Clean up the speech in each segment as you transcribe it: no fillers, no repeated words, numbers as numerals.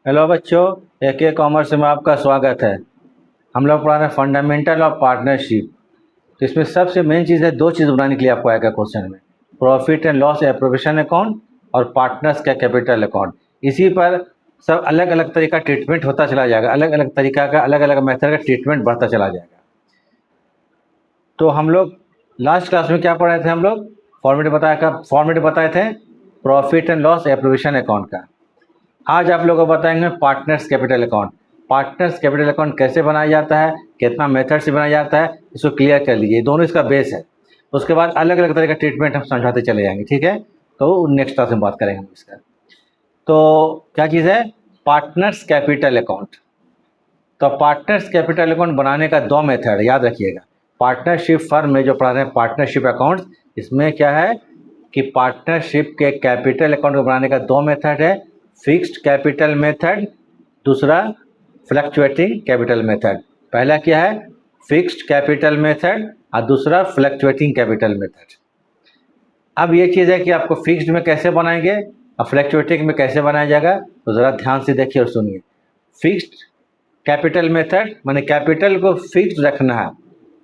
Hello बच्चों, AK commerce में आपका स्वागत है। हम लोग पढ़ा रहे हैं फंडामेंटल ऑफ पार्टनरशिप। तो इसमें सबसे मेन चीज़ है, दो चीज़ बनाने के लिए आपको आएगा क्वेश्चन में, profit and loss appropriation account और पार्टनर्स का कैपिटल अकाउंट। इसी पर सब अलग अलग तरीका ट्रीटमेंट होता चला जाएगा, अलग अलग तरीका का अलग अलग मेथड का ट्रीटमेंट बढ़ता चला जाएगा। तो हम लोग लास्ट क्लास में क्या पढ़े थे? हम लोग फॉर्मेट बताए थे profit and loss appropriation account का। आज आप लोगों को बताएंगे partners capital account. Partners capital account कैसे बनाया जाता है, कितना मेथड से बनाया जाता है, इसको क्लियर कर लीजिए। दोनों इसका बेस है। उसके बाद अलग अलग तरह का ट्रीटमेंट हम समझाते चले जाएंगे, ठीक है? तो नेक्स्ट क्लास में बात करेंगे हम इसका। तो क्या चीज़ है? Partners capital account. तो पार्टनर्स कैपिटल अकाउंट बनाने का दो मेथड याद रखिएगा। पार्टनरशिप फर्म में जो पढ़ा रहे हैं पार्टनरशिप अकाउंट, इसमें क्या है कि पार्टनरशिप के कैपिटल अकाउंट को बनाने का दो मेथड है, फिक्स्ड कैपिटल मेथड, दूसरा फ्लक्चुएटिंग कैपिटल मेथड। पहला क्या है? फिक्स्ड कैपिटल मेथड और दूसरा फ्लक्चुएटिंग कैपिटल मेथड। अब ये चीज़ है कि आपको फिक्स्ड में कैसे बनाएंगे और फ्लक्चुएटिंग में कैसे बनाया जाएगा, तो ज़रा ध्यान से देखिए और सुनिए। फिक्स्ड कैपिटल मेथड माने कैपिटल को फिक्स्ड रखना है।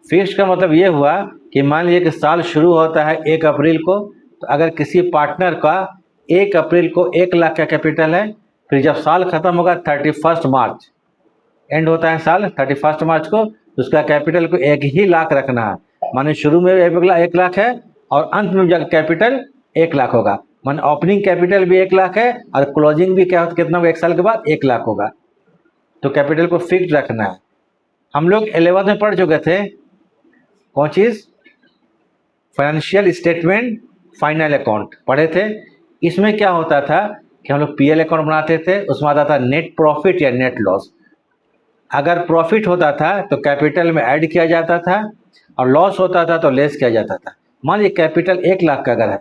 फिक्स्ड का मतलब ये हुआ कि मान लीजिए कि साल शुरू होता है 1 अप्रैल को, तो अगर किसी पार्टनर का 1 अप्रैल को 1 लाख का कैपिटल है, फिर जब साल खत्म होगा 31 मार्च एंड होता है साल 31 मार्च को, तो उसका कैपिटल को 1 ही लाख रखना है। माने शुरू में 1 लाख है और अंत में जाकर कैपिटल 1 लाख होगा। माने ओपनिंग कैपिटल भी 1 लाख है और क्लोजिंग भी क्या होता कितना होगा, 1 साल के बाद 1 लाख होगा। तो कैपिटल को फिक्स रखना है। हम लोग 11th में पढ़ चुके थे कौन चीज़? फाइनेंशियल स्टेटमेंट फाइनल अकाउंट पढ़े थे। इसमें क्या होता था कि हम लोग PL अकाउंट बनाते थे, उसमें आता था नेट प्रॉफिट या नेट लॉस। अगर प्रॉफिट होता था तो कैपिटल में ऐड किया जाता था और लॉस होता था तो लेस किया जाता था। मान लीजिए कैपिटल 1 लाख का अगर है,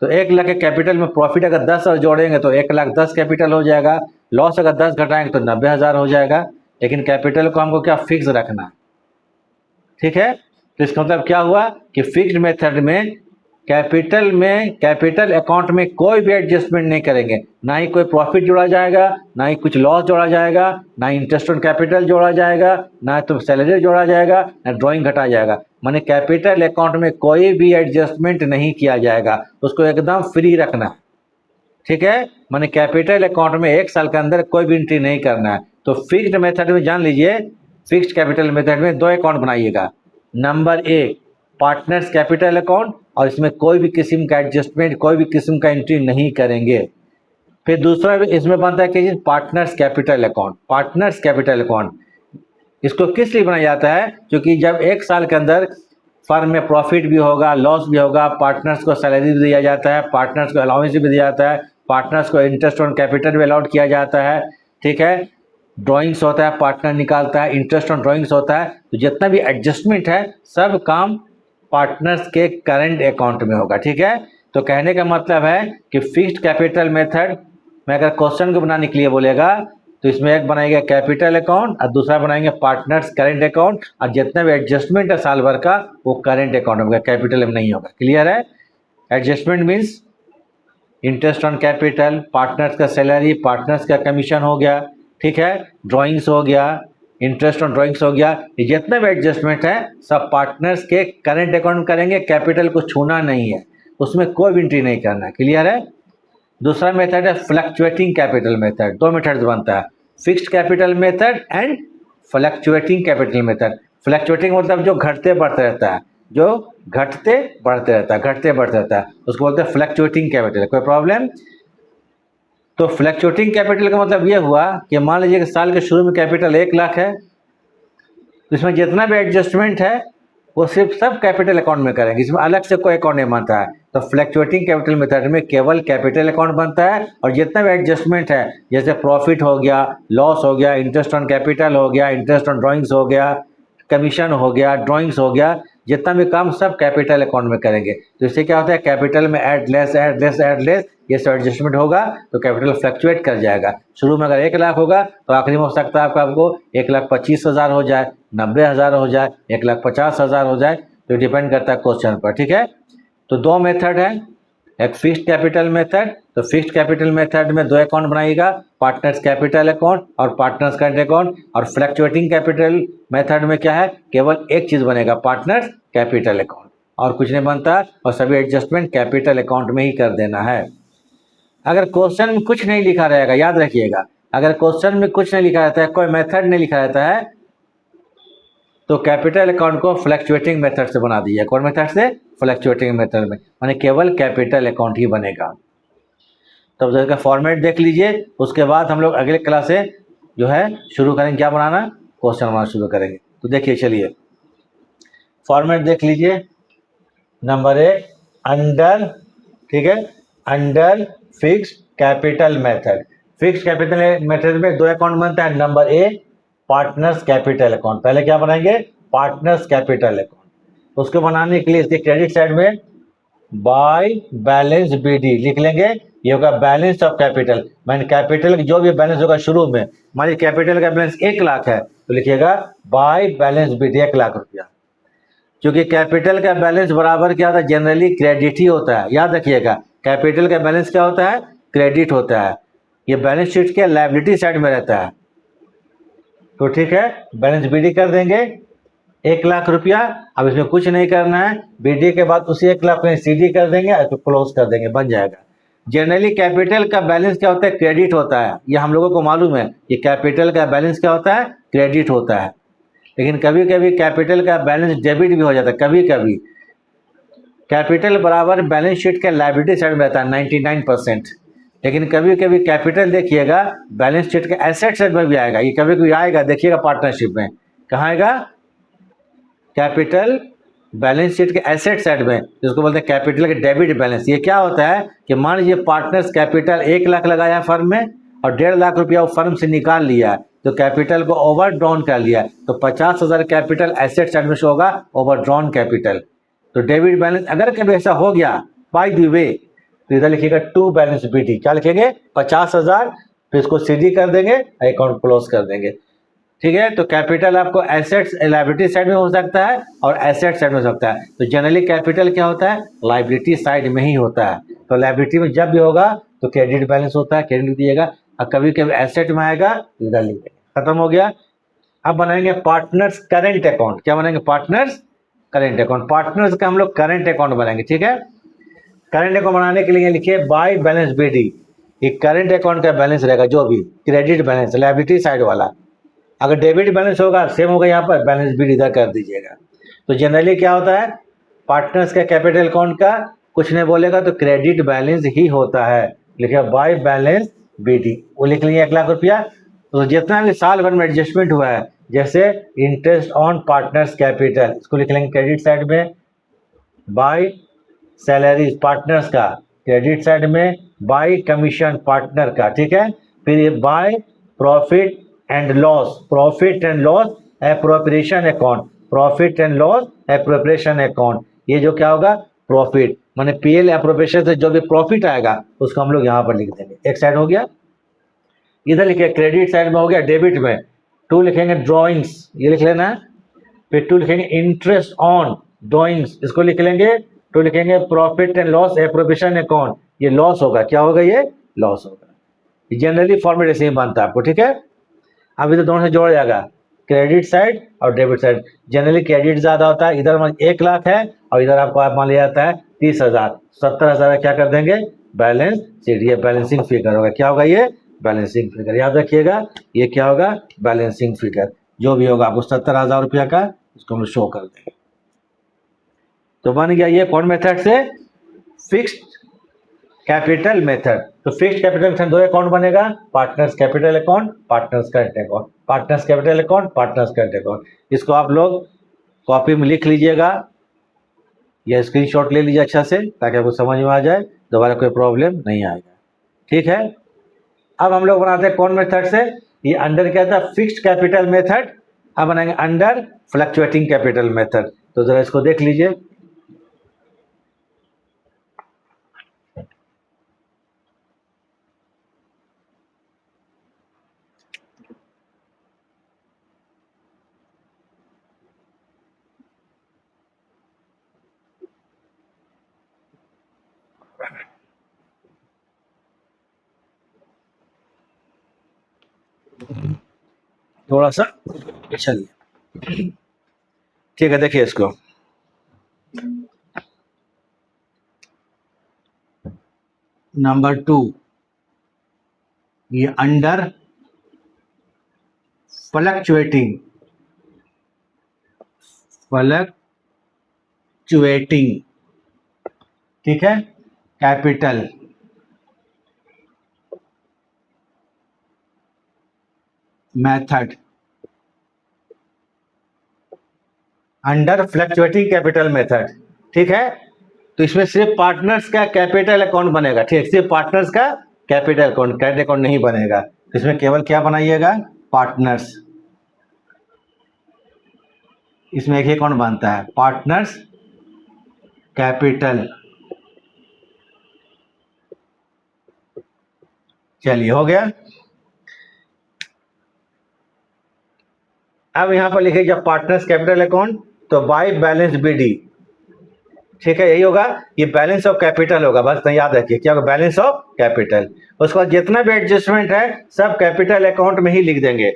तो 1 लाख के कैपिटल में प्रॉफिट अगर 10 और जोड़ेंगे तो 1 लाख 10 कैपिटल हो जाएगा, लॉस अगर 10 घटाएंगे तो 90,000 हो जाएगा। लेकिन कैपिटल को हमको क्या फिक्स रखना है, ठीक है? तो इसका मतलब क्या हुआ कि फिक्स्ड मेथड में कैपिटल अकाउंट में कोई भी एडजस्टमेंट नहीं करेंगे। ना ही कोई प्रॉफिट जोड़ा जाएगा, ना ही कुछ लॉस जोड़ा जाएगा, ना ही इंटरेस्ट ऑन कैपिटल जोड़ा जाएगा, ना तो सैलरी जोड़ा जाएगा, ना ड्राइंग घटाया जाएगा। माने कैपिटल अकाउंट में कोई भी एडजस्टमेंट नहीं किया जाएगा, उसको एकदम फ्री रखना है, ठीक है? माने कैपिटल अकाउंट में 1 साल के अंदर कोई भी एंट्री नहीं करना है। तो फिक्स्ड मेथड में जान लीजिए, फिक्स्ड कैपिटल मेथड में 2 अकाउंट बनाइएगा। नंबर 1 पार्टनर्स कैपिटल अकाउंट, और इसमें कोई भी किस्म का एडजस्टमेंट, कोई भी किस्म का एंट्री नहीं करेंगे। फिर दूसरा इसमें बनता है कि partners capital account. Partners capital account इसको किस लिए बनाया जाता है? क्योंकि जब 1 साल के अंदर फर्म में प्रॉफिट भी होगा, लॉस भी होगा, पार्टनर्स को सैलरी भी दिया जाता है, पार्टनर्स को अलाउंस भी दिया जाता है, पार्टनर्स को इंटरेस्ट ऑन कैपिटल भी अलाउड किया जाता है, ठीक है? ड्राइंग्स होता है, पार्टनर निकालता है, इंटरेस्ट ऑन ड्राइंग्स होता है। तो जितना भी एडजस्टमेंट है सब काम पार्टनर्स के करंट अकाउंट में होगा, ठीक है? तो कहने का मतलब है कि फिक्स्ड कैपिटल मेथड में अगर क्वेश्चन को बनाने के लिए बोलेगा तो इसमें एक बनाएंगे कैपिटल अकाउंट और दूसरा बनाएंगे पार्टनर्स करंट अकाउंट, और जितना भी एडजस्टमेंट है साल भर का वो करंट अकाउंट होगा, कैपिटल में नहीं होगा। क्लियर है? Adjustment means interest on capital, partners का सैलरी, पार्टनर्स का कमीशन हो गया, ठीक है? ड्राइंग्स हो गया, इंटरेस्ट ऑन ड्राइंग्स हो गया। ये जितना भी एडजस्टमेंट है सब पार्टनर्स के करंट अकाउंट करेंगे, कैपिटल को छूना नहीं है, उसमें कोई भी एंट्री नहीं करना है। क्लियर है? दूसरा मेथड है फ्लक्चुएटिंग कैपिटल मेथड। 2 मेथड बनता है, fixed capital method and fluctuating capital method. Fluctuating मतलब जो घटते बढ़ते रहता है, जो घटते बढ़ते रहता है, घटते बढ़ते रहता है, उसको बोलते हैं फ्लक्चुएटिंग कैपिटल। कोई प्रॉब्लम? तो फ्लक्चुएटिंग कैपिटल का मतलब ये हुआ कि मान लीजिए कि साल के शुरू में कैपिटल 1 लाख है, तो इसमें जितना भी एडजस्टमेंट है वो सिर्फ सब कैपिटल अकाउंट में करेंगे, इसमें अलग से कोई अकाउंट नहीं बनता है। तो फ्लक्चुएटिंग कैपिटल मेथड में केवल कैपिटल अकाउंट बनता है, और जितना भी एडजस्टमेंट है जैसे प्रॉफिट हो गया, लॉस हो गया, इंटरेस्ट ऑन कैपिटल हो गया, इंटरेस्ट ऑन ड्राइंग्स हो गया, कमीशन हो गया, ड्राइंग्स हो गया, जितना भी काम सब कैपिटल अकाउंट में करेंगे। तो इससे क्या होता है, कैपिटल में add less add less add less ये सब एडजस्टमेंट होगा तो कैपिटल फ्लक्चुएट कर जाएगा। शुरू में अगर 1 लाख होगा तो आखिरी में हो सकता है आपको 1,25,000 हो जाए, 90,000 हो जाए, 1,50,000 हो जाए, तो डिपेंड करता है क्वेश्चन पर, ठीक है? तो 2 मेथड है, एक फिक्स्ड कैपिटल मेथड, तो फिक्स्ड कैपिटल मेथड में दो अकाउंट बनाइएगा, पार्टनर्स कैपिटल अकाउंट और पार्टनर्स करंट अकाउंट। और फ्लक्चुएटिंग कैपिटल मेथड में क्या है, केवल एक चीज बनेगा, पार्टनर्स कैपिटल अकाउंट, और कुछ नहीं बनता, और सभी एडजस्टमेंट कैपिटल अकाउंट में ही कर देना है। अगर क्वेश्चन में कुछ नहीं लिखा रहेगा, याद रखिएगा, अगर क्वेश्चन में कुछ नहीं लिखा रहता है, कोई मेथड नहीं लिखा रहता है, तो कैपिटल अकाउंट को फ्लक्चुएटिंग मेथड से बना दीजिए। कौन मेथड से? फ्लक्चुएटिंग मेथड में, माने केवल कैपिटल अकाउंट ही बनेगा। तब इसका फॉर्मेट देख लीजिए, उसके बाद हम लोग अगले क्लास से जो है शुरू करेंगे, क्या बनाना, क्वेश्चन बनाना शुरू करेंगे। तो देखिए, चलिए फॉर्मेट देख लीजिए। नंबर 1 अंडर, ठीक है, under fixed capital method. Fixed capital method में दो अकाउंट बनता है। Number A partners capital account, पहले क्या बनाएंगे, पार्टनर्स कैपिटल अकाउंट। उसको बनाने के लिए इसके क्रेडिट साइड में बाय बैलेंस बीडी लिख लेंगे, ये होगा बैलेंस ऑफ कैपिटल, मैंने कैपिटल जो भी बैलेंस होगा शुरू में, मान लीजिए कैपिटल का बैलेंस 1 लाख है, तो लिखिएगा बाय बैलेंस बीडी 1 लाख रुपया। क्योंकि कैपिटल का बैलेंस बराबर क्या होता है, जनरली क्रेडिट ही होता है, याद रखिएगा, कैपिटल का बैलेंस क्या होता है, क्रेडिट होता है, ये बैलेंस शीट के लायबिलिटी साइड में रहता है। तो ठीक है, बैलेंस बीडी कर देंगे 1 लाख रुपया। अब इसमें कुछ नहीं करना है, बीडी के बाद उसी 1 लाख में सीडी कर देंगे, तो क्लोज कर देंगे, बन जाएगा। जनरली कैपिटल का बैलेंस क्या होता है, क्रेडिट होता है, ये हम लोगों को मालूम है कि कैपिटल का बैलेंस क्या होता है, क्रेडिट होता है। लेकिन कभी कभी कैपिटल का बैलेंस डेबिट भी हो जाता है, कभी कभी कैपिटल बराबर बैलेंस शीट के लायबिलिटी साइड में रहता है 99%, लेकिन कभी कभी कैपिटल देखिएगा बैलेंस शीट के एसेट साइड में भी आएगा, ये कभी कभी आएगा, देखिएगा पार्टनरशिप में कहाँ आएगा, कैपिटल बैलेंस शीट के एसेट साइड में, जिसको बोलते हैं कैपिटल के डेबिट बैलेंस। ये क्या होता है कि मान लीजिए पार्टनर्स कैपिटल 1 लाख लगाया फर्म में और 1.5 लाख रुपया वो फर्म से निकाल लिया, तो कैपिटल को ओवर ड्रॉन कर लिया, तो 50,000 कैपिटल एसेट साइड में होगा, ओवर ड्रॉन कैपिटल। तो डेबिट बैलेंस अगर कभी ऐसा हो गया बाय द वे, तो इधर लिखिएगा टू बैलेंस बीटी, क्या लिखेंगे, 50,000, फिर इसको सीडी कर देंगे, अकाउंट क्लोज कर देंगे। ठीक है, तो कैपिटल आपको एसेट्स लायबिलिटी साइड में हो सकता है और एसेट साइड में हो सकता है। तो जनरली कैपिटल क्या होता है, लायबिलिटी साइड में ही होता है। तो लायबिलिटी में जब भी होगा तो क्रेडिट बैलेंस होता है, क्रेडिट दिएगा, और कभी कभी एसेट में आएगा, इधर लिखेगा। खत्म हो गया। अब बनाएंगे पार्टनर्स करेंट अकाउंट। क्या बनाएंगे, पार्टनर्स करेंट अकाउंट। पार्टनर्स का हम लोग करेंट अकाउंट बनाएंगे, ठीक है। करेंट अकाउंट बनाने के लिए लिखिए बाय बैलेंस बीडी, ये करेंट अकाउंट का बैलेंस रहेगा, जो भी क्रेडिट बैलेंस लायबिलिटी साइड वाला। अगर डेबिट बैलेंस होगा सेम होगा, यहाँ पर बैलेंस भी इधर कर दीजिएगा। तो जनरली क्या होता है, पार्टनर्स का कैपिटल अकाउंट का कुछ नहीं बोलेगा तो क्रेडिट बैलेंस ही होता है, लिखा बाय बैलेंस बीडी, वो लिख लिए 1 लाख रुपया। तो जितना भी साल भर में एडजस्टमेंट हुआ है, जैसे इंटरेस्ट ऑन पार्टनर्स कैपिटल, इसको लिख लेंगे क्रेडिट साइड में, बाय सैलरीज पार्टनर्स का क्रेडिट साइड में, बाय कमीशन पार्टनर का, ठीक है। फिर ये by profit and loss, profit and loss appropriation account, profit and loss appropriation account, ये जो क्या होगा, प्रॉफिट माने पीएल एप्रोप्रिएशन से जो भी प्रॉफिट आएगा उसको हम लोग यहाँ पर लिख देंगे। एक साइड हो गया, इधर लिखे क्रेडिट साइड में हो गया, डेबिट में टू लिखेंगे ड्रॉइंग्स, ये लिख लेना है। फिर टू लिखेंगे इंटरेस्ट ऑन ड्रॉइंग्स, इसको लिख लेंगे। टू लिखेंगे profit and loss appropriation account, ये लॉस होगा, क्या होगा, ये लॉस होगा। जनरली फॉर्मेट ऐसे ही बनता है आपको, ठीक है। अब इधर दोनों से जोड़ जाएगा, क्रेडिट साइड और डेबिट साइड। जनरली क्रेडिट ज्यादा होता है, इधर 1 लाख है और इधर आपको मान लिया जाता है 30,000, 70,000 क्या कर देंगे, बैलेंस शीट, ये बैलेंसिंग फिगर होगा, क्या होगा, ये बैलेंसिंग फिगर, याद रखिएगा, ये क्या होगा, बैलेंसिंग फिगर। जो भी होगा आपको 70,000 रुपया का, इसको हम शो कर देंगे। तो बन गया ये कौन मेथड से, फिक्स्ड कैपिटल मेथड। तो फिक्स्ड कैपिटल मेथड दो अकाउंट बनेगा, partners capital account, partners current account, partners capital account, partners current account. इसको आप लोग कॉपी में लिख लीजिएगा या स्क्रीनशॉट ले लीजिए अच्छा से, ताकि आपको समझ में आ जाए, दोबारा कोई प्रॉब्लम नहीं आएगा, ठीक है। अब हम लोग बनाते हैं कौन मेथड से, ये अंडर क्या था, फिक्स्ड कैपिटल मेथड। अब बनाएंगे अंडर फ्लक्चुएटिंग कैपिटल मेथड। तो जरा इसको देख लीजिए। थोड़ा सा, चलिए ठीक है, देखिए इसको नंबर 2, ये अंडर फ्लक्चुएटिंग ठीक है capital method, under fluctuating capital method, ठीक है। तो इसमें सिर्फ पार्टनर्स का कैपिटल अकाउंट बनेगा, ठीक है, सिर्फ पार्टनर्स का कैपिटल अकाउंट, क्रेडिट अकाउंट नहीं बनेगा। इसमें केवल क्या बनाइएगा, पार्टनर्स, इसमें एक ही अकाउंट बनता है, पार्टनर्स कैपिटल। चलिए हो गया। अब यहां पर लिखिए जब पार्टनर्स कैपिटल अकाउंट, तो बाय बैलेंस बीडी, ठीक है, यही होगा, ये बैलेंस ऑफ कैपिटल होगा, बस याद रखिए क्या होगा, बैलेंस ऑफ कैपिटल। उसके बाद जितना भी एडजस्टमेंट है सब कैपिटल अकाउंट में ही लिख देंगे,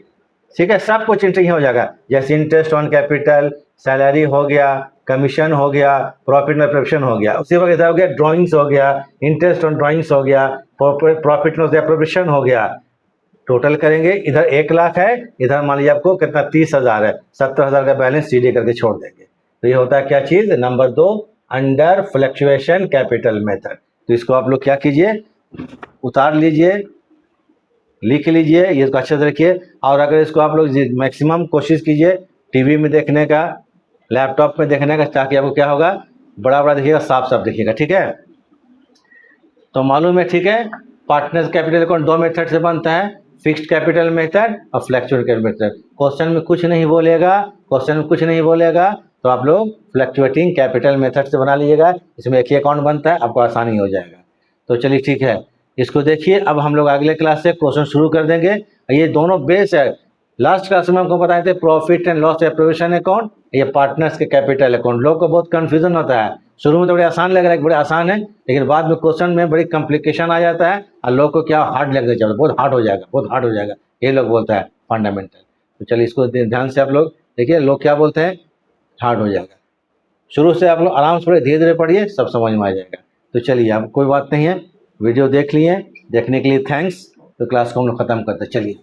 ठीक है, सब कुछ एंट्री हो जाएगा, जैसे इंटरेस्ट ऑन कैपिटल, सैलरी हो गया, कमीशन हो गया, प्रॉफिट में प्रोविजन हो गया, उसी वक्त इधर हो गया ड्राइंग्स हो गया, इंटरेस्ट ऑन ड्राइंग्स हो गया, प्रॉफिट में प्रोविजन हो गया। टोटल करेंगे, इधर 1,00,000 है, इधर मान लीजिए आपको कितना 30,000 है, 70,000 का बैलेंस सीधे करके छोड़ देंगे। तो ये होता है क्या चीज, number 2 under fluctuation capital method. तो इसको आप लोग क्या कीजिए, उतार लीजिए, लिख लीजिए, ये तो अच्छे से रखिए। और अगर इसको आप लोग मैक्सिमम कोशिश कीजिए टीवी में देखने का, लैपटॉप में देखने का, ताकि आपको क्या होगा, बड़ा बड़ा देखिएगा, साफ साफ देखिएगा, ठीक है। तो मालूम है, ठीक है, पार्टनर्स कैपिटल अकाउंट 2 मेथड से बनता है, फिक्स्ड कैपिटल मेथड और फ्लक्चुएट कैपिटल मेथड। क्वेश्चन में कुछ नहीं बोलेगा, तो आप लोग फ्लक्चुएटिंग कैपिटल मेथड से बना लीजिएगा, इसमें एक ही अकाउंट बनता है, आपको आसानी हो जाएगा। तो चलिए ठीक है, इसको देखिए। अब हम लोग अगले क्लास से क्वेश्चन शुरू कर देंगे, ये दोनों बेस है। लास्ट क्लास में हमको बताए थे profit and loss provision account, ये पार्टनर्स के कैपिटल अकाउंट। लोग को बहुत कंफ्यूजन होता है, शुरू में तो बड़े आसान लग रहा है, बड़े आसान है, लेकिन बाद में क्वेश्चन में बड़ी कॉम्प्लिकेशन आ जाता है और लोग को क्या हार्ड लगने चलता है, बहुत हार्ड हो जाएगा, ये लोग बोलता है फंडामेंटल। तो चलिए इसको ध्यान से आप लोग देखिए, लोग क्या बोलते हैं, हार्ड हो जाएगा। शुरू से आप लोग आराम से पढ़िए, धीरे धीरे पढ़िए, सब समझ में आ जाएगा। तो चलिए, अब कोई बात नहीं है, वीडियो देख लिए, देखने के लिए थैंक्स। तो क्लास को हम लोग खत्म करते, चलिए।